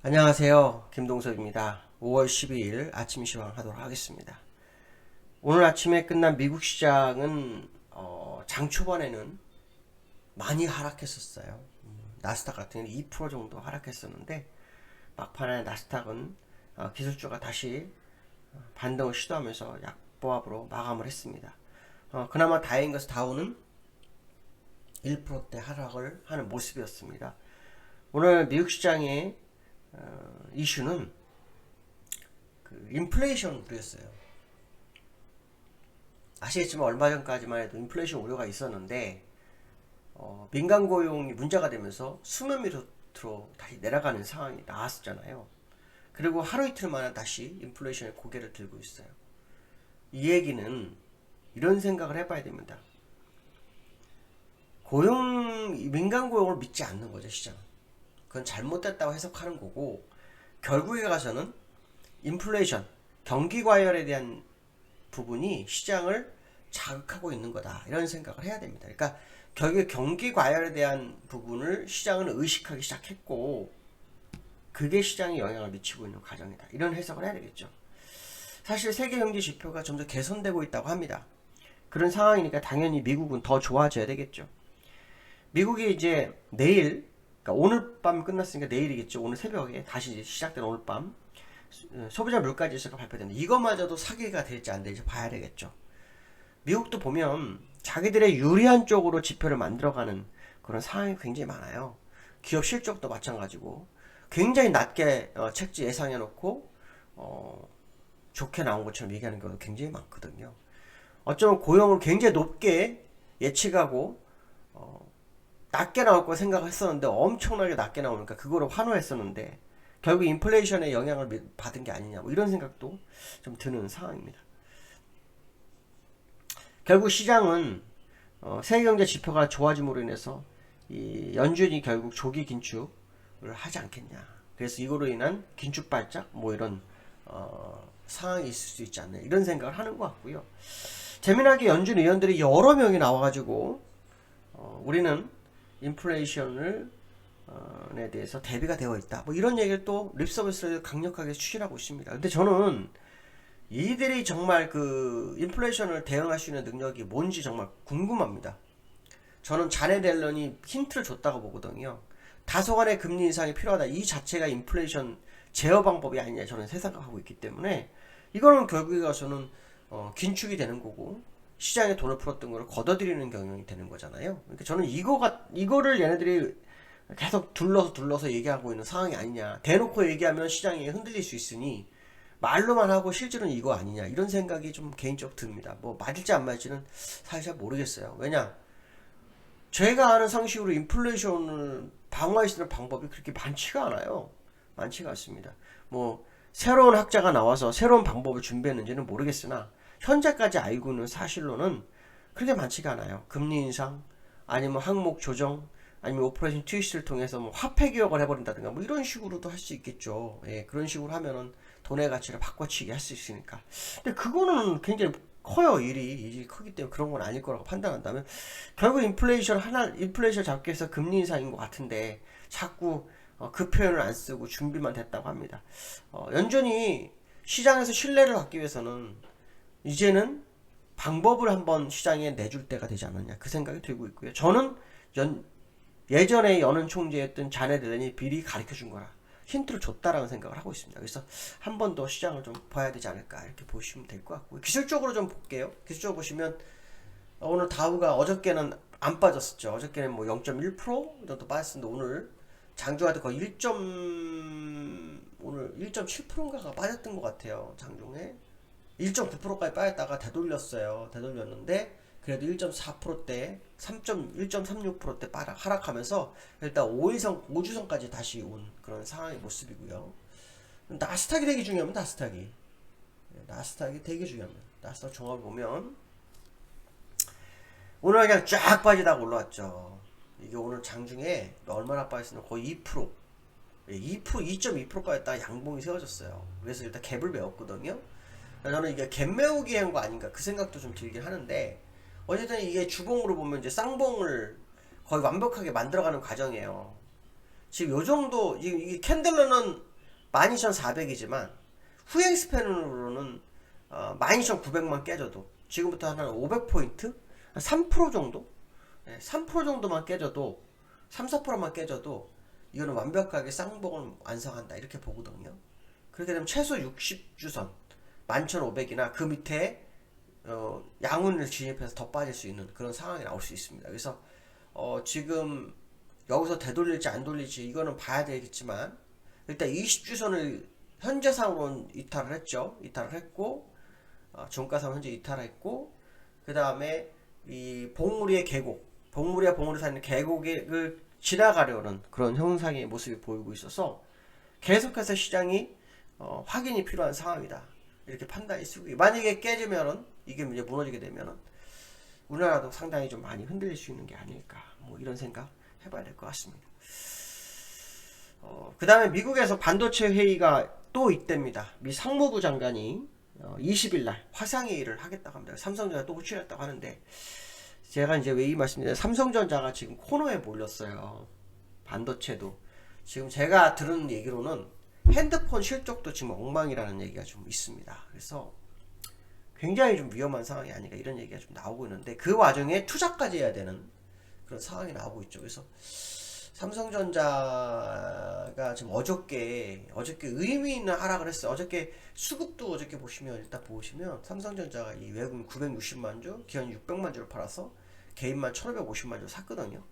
안녕하세요. 김동석입니다. 5월 12일 아침 시황하도록 하겠습니다. 오늘 아침에 끝난 미국 시장은 장 초반에는 많이 하락했었어요. 나스닥 같은 경우는 2% 정도 하락했었는데 막판에 나스닥은 기술주가 다시 반등을 시도하면서 약보합으로 마감을 했습니다. 그나마 다행인 것은 다우는 1%대 하락을 하는 모습이었습니다. 오늘 미국 시장의 이슈는 인플레이션 우려였어요. 아시겠지만 얼마 전까지만 해도 인플레이션 우려가 있었는데 민간 고용이 문제가 되면서 수면 밑으로 다시 내려가는 상황이 나왔었잖아요. 그리고 하루 이틀 만에 다시 인플레이션에 고개를 들고 있어요. 이 얘기는 이런 생각을 해봐야 됩니다. 민간 고용을 믿지 않는 거죠, 시장은. 그건 잘못됐다고 해석하는 거고, 결국에 가서는 인플레이션, 경기 과열에 대한 부분이 시장을 자극하고 있는 거다, 이런 생각을 해야 됩니다. 그러니까 결국에 경기 과열에 대한 부분을 시장은 의식하기 시작했고, 그게 시장에 영향을 미치고 있는 과정이다, 이런 해석을 해야 되겠죠. 사실 세계 경제 지표가 점점 개선되고 있다고 합니다. 그런 상황이니까 당연히 미국은 더 좋아져야 되겠죠. 미국이 이제 내일, 그러니까 오늘 밤 끝났으니까 내일이겠죠. 오늘 새벽에 다시 이제 시작된 오늘 밤 소비자 물가지수가 발표되는데 이것마저도 사기가 될지 안 될지 봐야 되겠죠. 미국도 보면 자기들의 유리한 쪽으로 지표를 만들어가는 그런 상황이 굉장히 많아요. 기업 실적도 마찬가지고 굉장히 낮게 책지 예상해 놓고 좋게 나온 것처럼 얘기하는 경우도 굉장히 많거든요. 어쩌면 고용을 굉장히 높게 예측하고 낮게 나올 거 생각했었는데 엄청나게 낮게 나오니까 그거를 환호했었는데 결국 인플레이션의 영향을 받은 게 아니냐, 뭐 이런 생각도 좀 드는 상황입니다. 결국 시장은 세계경제 지표가 좋아짐으로 인해서 이 연준이 결국 조기 긴축을 하지 않겠냐, 그래서 이거로 인한 긴축 발작 뭐 이런 상황이 있을 수 있지 않나, 이런 생각을 하는 것 같고요. 재미나게 연준 의원들이 여러 명이 나와가지고 우리는 인플레이션을 에 대해서 대비가 되어 있다, 뭐 이런 얘기를 또 립서비스를 강력하게 추진하고 있습니다. 근데 저는 이들이 정말 그 인플레이션을 대응할 수 있는 능력이 뭔지 정말 궁금합니다. 저는 자넷 옐런이 힌트를 줬다고 보거든요. 다소간의 금리 인상이 필요하다, 이 자체가 인플레이션 제어 방법이 아니냐, 저는 생각하고 있기 때문에 이거는 결국에 가서는 긴축이 되는 거고 시장에 돈을 풀었던 거를 걷어들이는 경영이 되는 거잖아요. 그러니까 저는 이거를 얘네들이 계속 둘러서 얘기하고 있는 상황이 아니냐. 대놓고 얘기하면 시장이 흔들릴 수 있으니 말로만 하고 실제로는 이거 아니냐, 이런 생각이 좀 개인적으로 듭니다. 뭐 맞을지 안 맞을지는 사실 잘 모르겠어요. 왜냐, 제가 아는 상식으로 인플레이션을 방어할 수 있는 방법이 그렇게 많지가 않아요. 많지가 않습니다. 뭐 새로운 학자가 나와서 새로운 방법을 준비했는지는 모르겠으나 현재까지 알고 있는 사실로는 그렇게 많지가 않아요. 금리 인상, 아니면 항목 조정, 아니면 오퍼레이션 트위스트를 통해서 뭐 화폐 개혁을 해버린다든가 뭐 이런 식으로도 할 수 있겠죠. 예, 그런 식으로 하면은 돈의 가치를 바꿔치기 할 수 있으니까. 근데 그거는 굉장히 커요. 일이 크기 때문에 그런 건 아닐 거라고 판단한다면 결국 인플레이션 잡기 위해서 금리 인상인 것 같은데 자꾸 그 표현을 안 쓰고 준비만 됐다고 합니다. 연준이 시장에서 신뢰를 받기 위해서는 이제는 방법을 한번 시장에 내줄 때가 되지 않았냐, 그 생각이 들고 있고요. 저는 예전에 연은 총재였던 자넷 옐런이 미리 가르쳐 준 거라 힌트를 줬다라는 생각을 하고 있습니다. 그래서 한 번 더 시장을 좀 봐야 되지 않을까, 이렇게 보시면 될 것 같고요. 기술적으로 좀 볼게요. 기술적으로 보시면 오늘 다우가 어저께는 안 빠졌었죠. 어저께는 뭐 0.1% 정도 빠졌는데 오늘 장중한테 거의 오늘 1.7%인가가 빠졌던 것 같아요. 장중에 1.9%까지 빠졌다가 되돌렸는데 그래도 1.4%대 1.36%대 하락하면서 일단 5주선까지 다시 온 그런 상황의 모습이고요. 나스닥이 되게 중요합니다. 나스닥이 되게 중요합니다. 나스닥 종합을 보면 오늘 그냥 쫙 빠지다가 올라왔죠. 이게 오늘 장중에 얼마나 빠졌으면 거의 2%, 2.2%까지 딱 양봉이 세워졌어요. 그래서 일단 갭을 메웠거든요. 저는 이게 갭 메우기 한 거 아닌가, 그 생각도 좀 들긴 하는데, 어쨌든 이게 주봉으로 보면 이제 쌍봉을 거의 완벽하게 만들어가는 과정이에요. 지금 요 정도, 이게 캔들러는 12,400이지만 후행 스팬으로는 12,900만 깨져도 지금부터 한 500포인트? 한 3% 정도? 3% 정도만 깨져도 3, 4%만 깨져도 이거는 완벽하게 쌍봉을 완성한다 이렇게 보거든요. 그렇게 되면 최소 60주선 11,500이나 그 밑에 양운을 진입해서 더 빠질 수 있는 그런 상황이 나올 수 있습니다. 그래서 지금 여기서 되돌릴지 안 돌릴지 이거는 봐야 되겠지만 일단 20주선을 현재상으로는 이탈을 했죠. 이탈을 했고 종가상 현재 이탈했고 그 다음에 이 봉우리의 계곡 봉우리와 봉우리 사이의 계곡을 지나가려는 그런 형상의 모습이 보이고 있어서 계속해서 시장이 확인이 필요한 상황이다 이렇게 판단이 쓰고 만약에 깨지면은 이게 이제 무너지게 되면은 우리나라도 상당히 좀 많이 흔들릴 수 있는 게 아닐까 뭐 이런 생각 해봐야 될 것 같습니다. 그 다음에 미국에서 반도체 회의가 또 있답니다. 미 상무부 장관이 20일날 화상회의를 하겠다고 합니다. 삼성전자 또 호출했다고 하는데 제가 이제 왜 이 말씀드리냐 삼성전자가 지금 코너에 몰렸어요. 반도체도 지금 제가 들은 얘기로는 핸드폰 실적도 지금 엉망이라는 얘기가 좀 있습니다. 그래서 굉장히 좀 위험한 상황이 아닌가 이런 얘기가 좀 나오고 있는데 그 와중에 투자까지 해야 되는 그런 상황이 나오고 있죠. 그래서 삼성전자가 지금 어저께 의미 있는 하락을 했어요. 어저께 수급도 어저께 보시면 일단 보시면 삼성전자가 이 외국인 960만 주, 기관 600만 주를 팔아서 개인만 1550만 주 샀거든요.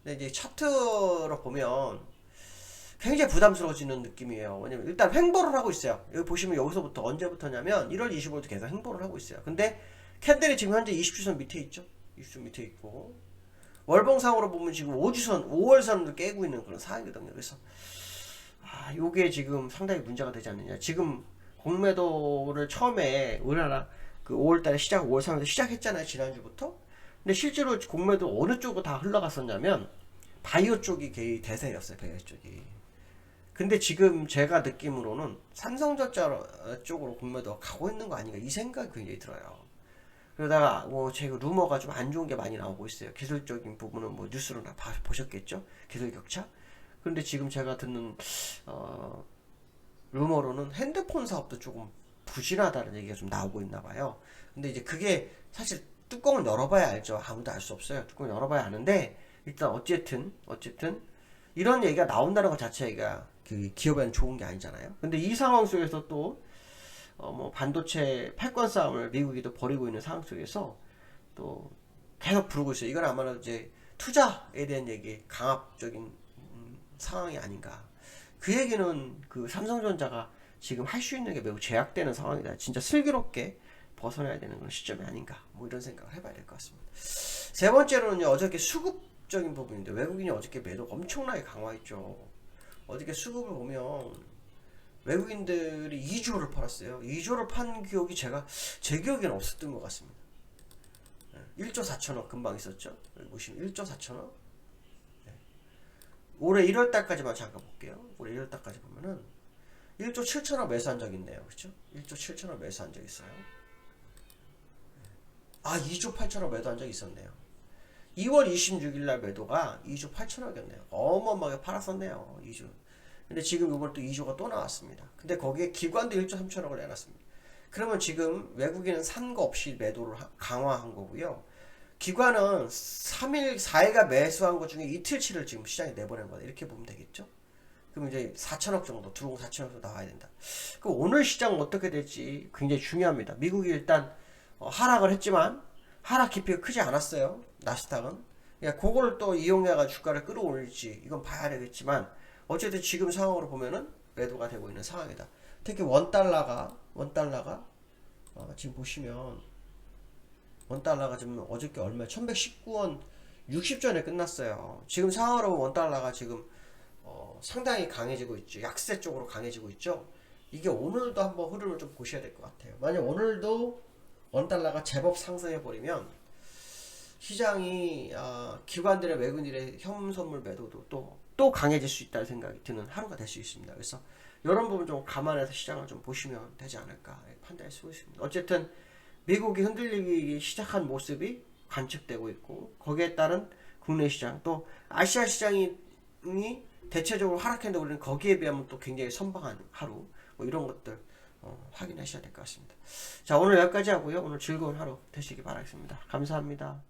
근데 이제 차트로 보면 굉장히 부담스러워지는 느낌이에요. 왜냐면 일단 횡보를 하고 있어요. 여기 보시면 여기서부터 언제부터냐면 1월 25일부터 계속 횡보를 하고 있어요. 근데 캔들이 지금 현재 20주선 밑에 있죠. 20주 밑에 있고 월봉상으로 보면 지금 5주선, 5월선을 깨고 있는 그런 상황이거든요. 그래서 요게 지금 상당히 문제가 되지 않느냐. 지금 공매도를 처음에 우리나라 그 5월달에 5월 3일에 시작했잖아요. 지난주부터. 근데 실제로 공매도 어느 쪽으로 다 흘러갔었냐면 바이오 쪽이 대세였어요. 바이오 쪽이. 근데 지금 제가 느낌으로는 삼성전자 쪽으로 공매도가 가고 있는 거 아닌가 이 생각이 굉장히 들어요. 그러다가 제가 루머가 좀 안 좋은 게 많이 나오고 있어요. 기술적인 부분은 뭐 뉴스로 다 보셨겠죠? 기술 격차. 그런데 지금 제가 듣는 루머로는 핸드폰 사업도 조금 부진하다는 얘기가 좀 나오고 있나 봐요. 근데 이제 그게 사실 뚜껑을 열어봐야 알죠. 아무도 알 수 없어요. 뚜껑을 열어봐야 아는데 일단 어쨌든 이런 얘기가 나온다는 것 자체가 그 기업에는 좋은 게 아니잖아요. 근데 이 상황 속에서 또 뭐 반도체 패권 싸움을 미국이 또 벌이고 있는 상황 속에서 또 계속 부르고 있어요. 이건 아마도 이제 투자에 대한 얘기, 강압적인 상황이 아닌가. 그 얘기는 그 삼성전자가 지금 할 수 있는 게 매우 제약되는 상황이다. 진짜 슬기롭게 벗어나야 되는 그런 시점이 아닌가. 뭐 이런 생각을 해봐야 될 것 같습니다. 세 번째로는요, 어저께 수급적인 부분인데 외국인이 어저께 매도가 엄청나게 강화했죠. 어저께 수급을 보면 외국인들이 2조를 팔았어요. 2조를 판 기억이 제 기억에는 없었던 것 같습니다. 1조 4천억 금방 있었죠. 여기 보시면 1조 4천억. 올해 1월달까지만 잠깐 볼게요. 올해 1월달까지 보면은 1조 7천억 매수한 적 있네요. 그렇죠? 1조 7천억 매수한 적 있어요. 2조 8천억 매도한 적 있었네요. 2월 26일날 매도가 2조 8천억이었네요. 어마어마하게 팔았었네요. 2조. 근데 지금 이번 또 2조가 또 나왔습니다. 근데 거기에 기관도 1조 3천억을 내놨습니다. 그러면 지금 외국인은 산 거 없이 매도를 강화한 거고요. 기관은 3일, 4일간 매수한 것 중에 이틀치를 지금 시장에 내보낸 거다. 이렇게 보면 되겠죠? 그럼 이제 4천억 정도, 들어오고 4천억 정도 나와야 된다. 그럼 오늘 시장 어떻게 될지 굉장히 중요합니다. 미국이 일단 하락을 했지만 하락 깊이가 크지 않았어요. 나스닥은. 그러니까 그걸 또 이용해가 주가를 끌어올릴지 이건 봐야 되겠지만 어쨌든 지금 상황으로 보면은 매도가 되고 있는 상황이다. 특히 원달러가 지금 보시면 원달러가 지금 어저께 얼마 1119원 60전에 끝났어요. 지금 상황으로 보면 원달러가 지금 상당히 강해지고 있죠. 약세 쪽으로 강해지고 있죠. 이게 오늘도 한번 흐름을 좀 보셔야 될 것 같아요. 만약 오늘도 원달러가 제법 상승해 버리면 시장이 기관들의 외국인들의 현선물 매도도 또 강해질 수 있다는 생각이 드는 하루가 될 수 있습니다. 그래서 이런 부분 좀 감안해서 시장을 좀 보시면 되지 않을까 판단할 수 있습니다. 어쨌든 미국이 흔들리기 시작한 모습이 관측되고 있고 거기에 따른 국내 시장 또 아시아 시장이 시장이 대체적으로 하락했는데 우리는 거기에 비하면 또 굉장히 선방한 하루, 뭐 이런 것들 확인하셔야 될 것 같습니다. 자, 오늘 여기까지 하고요. 오늘 즐거운 하루 되시기 바라겠습니다. 감사합니다.